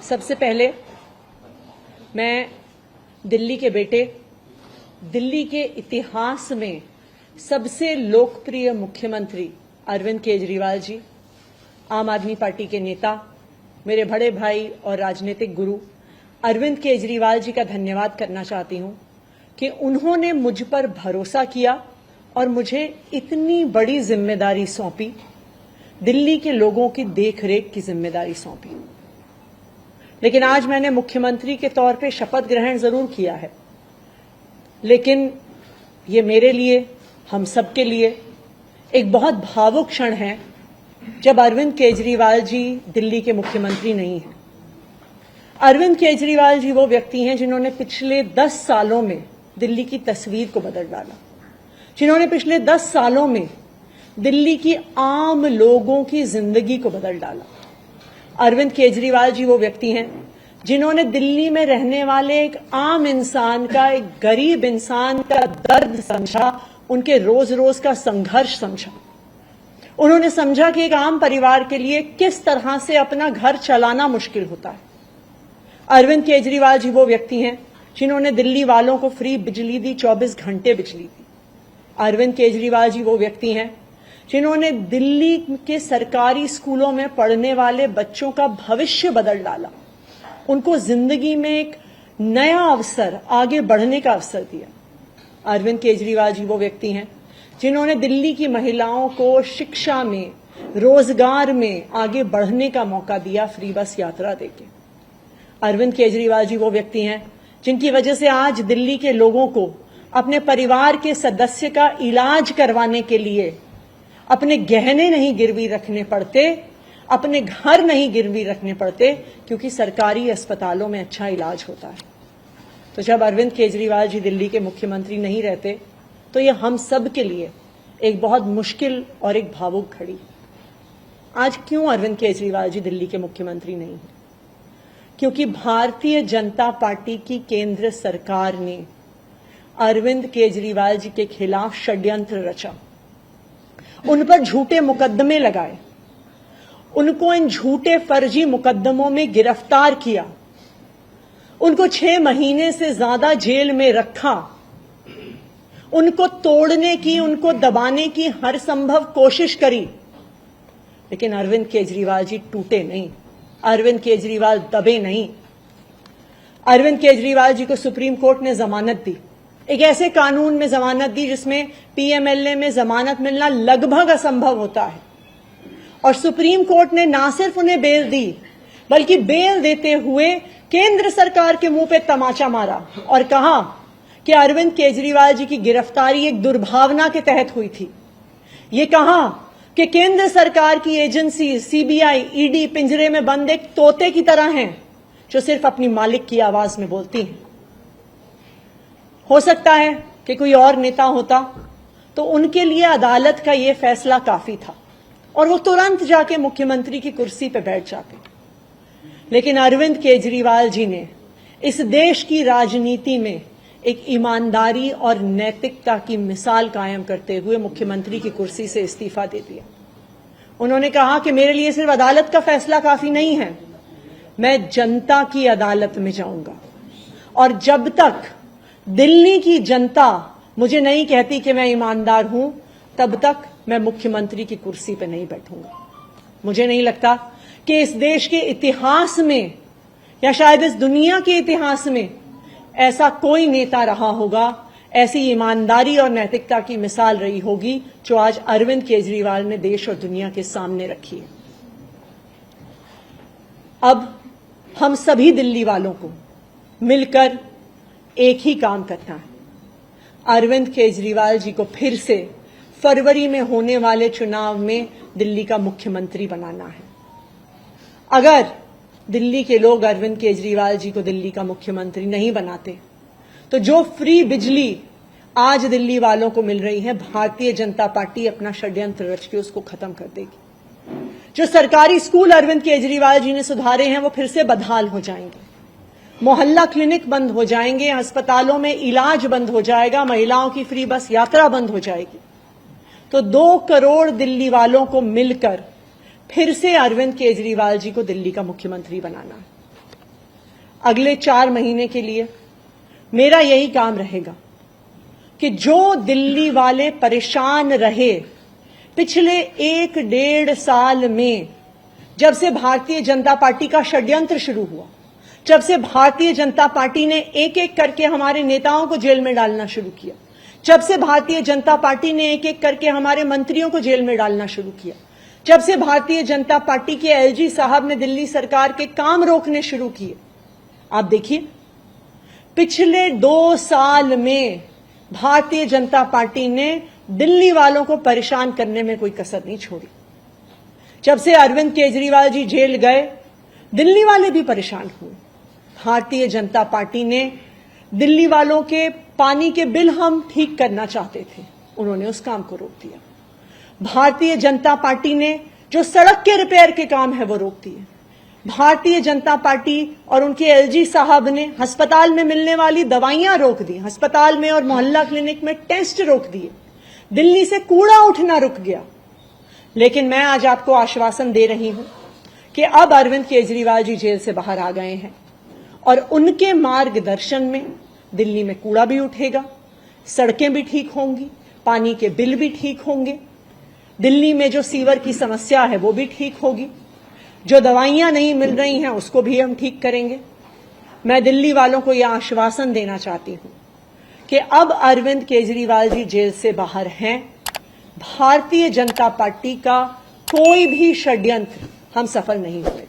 सबसे पहले मैं दिल्ली के बेटे, दिल्ली के इतिहास में सबसे लोकप्रिय मुख्यमंत्री अरविंद केजरीवाल जी, आम आदमी पार्टी के नेता, मेरे बड़े भाई और राजनीतिक गुरु अरविंद केजरीवाल जी का धन्यवाद करना चाहती हूं कि उन्होंने मुझ पर भरोसा किया और मुझे इतनी बड़ी जिम्मेदारी सौंपी, दिल्ली के लोगों की देखरेख की जिम्मेदारी सौंपी। लेकिन आज मैंने मुख्यमंत्री के तौर पे शपथ ग्रहण जरूर किया है, लेकिन ये मेरे लिए, हम सबके लिए एक बहुत भावुक क्षण है जब अरविंद केजरीवाल जी दिल्ली के मुख्यमंत्री नहीं हैं। अरविंद केजरीवाल जी वो व्यक्ति हैं जिन्होंने पिछले 10 सालों में दिल्ली की तस्वीर को बदल डाला, जिन्होंने पिछले 10 सालों में दिल्ली की आम लोगों की जिंदगी को बदल डाला। अरविंद केजरीवाल जी वो व्यक्ति हैं जिन्होंने दिल्ली में रहने वाले एक आम इंसान का, एक गरीब इंसान का दर्द समझा, उनके रोज रोज का संघर्ष समझा। उन्होंने समझा कि एक आम परिवार के लिए किस तरह से अपना घर चलाना मुश्किल होता है। अरविंद केजरीवाल जी वो व्यक्ति हैं जिन्होंने दिल्ली वालों को फ्री बिजली दी, 24 घंटे बिजली दी। अरविंद केजरीवाल जी वो व्यक्ति हैं जिन्होंने दिल्ली के सरकारी स्कूलों में पढ़ने वाले बच्चों का भविष्य बदल डाला, उनको जिंदगी में एक नया अवसर, आगे बढ़ने का अवसर दिया। अरविंद केजरीवाल जी वो व्यक्ति हैं जिन्होंने दिल्ली की महिलाओं को शिक्षा में, रोजगार में आगे बढ़ने का मौका दिया, फ्री बस यात्रा देके। अरविंद केजरीवाल जी वो व्यक्ति हैं जिनकी वजह से आज दिल्ली के लोगों को अपने परिवार के सदस्य का इलाज करवाने के लिए अपने गहने नहीं गिरवी रखने पड़ते, अपने घर नहीं गिरवी रखने पड़ते, क्योंकि सरकारी अस्पतालों में अच्छा इलाज होता है। तो जब अरविंद केजरीवाल जी दिल्ली के मुख्यमंत्री नहीं रहते तो ये हम सब के लिए एक बहुत मुश्किल और एक भावुक घड़ी। आज क्यों अरविंद केजरीवाल जी दिल्ली के मुख्यमंत्री नहीं हैं? क्योंकि भारतीय जनता पार्टी की केंद्र सरकार ने अरविंद केजरीवाल जी के खिलाफ षड्यंत्र रचा, उन पर झूठे मुकदमे लगाए, उनको इन झूठे फर्जी मुकदमों में गिरफ्तार किया, उनको 6 महीने से ज्यादा जेल में रखा, उनको तोड़ने की, उनको दबाने की हर संभव कोशिश करी। लेकिन अरविंद केजरीवाल जी टूटे नहीं, अरविंद केजरीवाल दबे नहीं। अरविंद केजरीवाल जी को सुप्रीम कोर्ट ने जमानत दी, एक ऐसे कानून में जमानत दी जिसमें पीएमएलए में जमानत मिलना लगभग असंभव होता है, और सुप्रीम कोर्ट ने ना सिर्फ उन्हें बेल दी, बल्कि बेल देते हुए केंद्र सरकार के मुंह पे तमाचा मारा और कहा कि अरविंद केजरीवाल जी की गिरफ्तारी एक दुर्भावना के तहत हुई थी। ये कहा कि केंद्र सरकार की एजेंसी सीबीआई, ईडी पिंजरे में बंद एक तोते की तरह हैं जो सिर्फ अपनी मालिक की आवाज में बोलती हैं। हो सकता है कि कोई और नेता होता तो उनके लिए अदालत का यह फैसला काफी था और वो तुरंत जाके मुख्यमंत्री की कुर्सी पर बैठ जाते। लेकिन अरविंद केजरीवाल जी ने इस देश की राजनीति में एक ईमानदारी और नैतिकता की मिसाल कायम करते हुए मुख्यमंत्री की कुर्सी से इस्तीफा दे दिया। उन्होंने कहा कि मेरे लिए सिर्फ अदालत का फैसला काफी नहीं है, मैं जनता की अदालत में जाऊंगा, और जब तक दिल्ली की जनता मुझे नहीं कहती कि मैं ईमानदार हूं, तब तक मैं मुख्यमंत्री की कुर्सी पर नहीं बैठूंगा। मुझे नहीं लगता कि इस देश के इतिहास में या शायद इस दुनिया के इतिहास में ऐसा कोई नेता रहा होगा, ऐसी ईमानदारी और नैतिकता की मिसाल रही होगी जो आज अरविंद केजरीवाल ने देश और दुनिया के सामने रखी है। अब हम सभी दिल्ली वालों को मिलकर एक ही काम करना है, अरविंद केजरीवाल जी को फिर से फरवरी में होने वाले चुनाव में दिल्ली का मुख्यमंत्री बनाना है। अगर दिल्ली के लोग अरविंद केजरीवाल जी को दिल्ली का मुख्यमंत्री नहीं बनाते तो जो फ्री बिजली आज दिल्ली वालों को मिल रही है, भारतीय जनता पार्टी अपना षड्यंत्र रच के उसको खत्म कर देगी। जो सरकारी स्कूल अरविंद केजरीवाल जी ने सुधारे हैं वो फिर से बदहाल हो जाएंगे, मोहल्ला क्लिनिक बंद हो जाएंगे, अस्पतालों में इलाज बंद हो जाएगा, महिलाओं की फ्री बस यात्रा बंद हो जाएगी। तो 2 करोड़ दिल्ली वालों को मिलकर फिर से अरविंद केजरीवाल जी को दिल्ली का मुख्यमंत्री बनाना। अगले 4 महीने के लिए मेरा यही काम रहेगा कि जो दिल्ली वाले परेशान रहे पिछले 1-1.5 साल में, जब से भारतीय जनता पार्टी का षड्यंत्र शुरू हुआ, जब से भारतीय जनता पार्टी ने एक एक करके हमारे नेताओं को जेल में डालना शुरू किया, जब से भारतीय जनता पार्टी ने एक एक करके हमारे मंत्रियों को जेल में डालना शुरू किया, जब से भारतीय जनता पार्टी के एलजी साहब ने दिल्ली सरकार के काम रोकने शुरू किए, आप देखिए पिछले 2 साल में भारतीय जनता पार्टी ने दिल्ली वालों को परेशान करने में कोई कसर नहीं छोड़ी। जब से अरविंद केजरीवाल जी जेल गए, दिल्ली वाले भी परेशान हुए। भारतीय जनता पार्टी ने दिल्ली वालों के पानी के बिल हम ठीक करना चाहते थे, उन्होंने उस काम को रोक दिया। भारतीय जनता पार्टी ने जो सड़क के रिपेयर के काम है वो रोक दिए। भारतीय जनता पार्टी और उनके एलजी साहब ने अस्पताल में मिलने वाली दवाइयां रोक दी, अस्पताल में और मोहल्ला क्लिनिक में टेस्ट रोक दिए, दिल्ली से कूड़ा उठना रुक गया। लेकिन मैं आज आपको आश्वासन दे रही हूं कि अब अरविंद केजरीवाल जी जेल से बाहर आ गए हैं और उनके मार्गदर्शन में दिल्ली में कूड़ा भी उठेगा, सड़कें भी ठीक होंगी, पानी के बिल भी ठीक होंगे, दिल्ली में जो सीवर की समस्या है वो भी ठीक होगी, जो दवाइयां नहीं मिल रही हैं उसको भी हम ठीक करेंगे। मैं दिल्ली वालों को यह आश्वासन देना चाहती हूं कि अब अरविंद केजरीवाल जी जेल से बाहर हैं, भारतीय जनता पार्टी का कोई भी षड्यंत्र हम सफल नहीं हुए।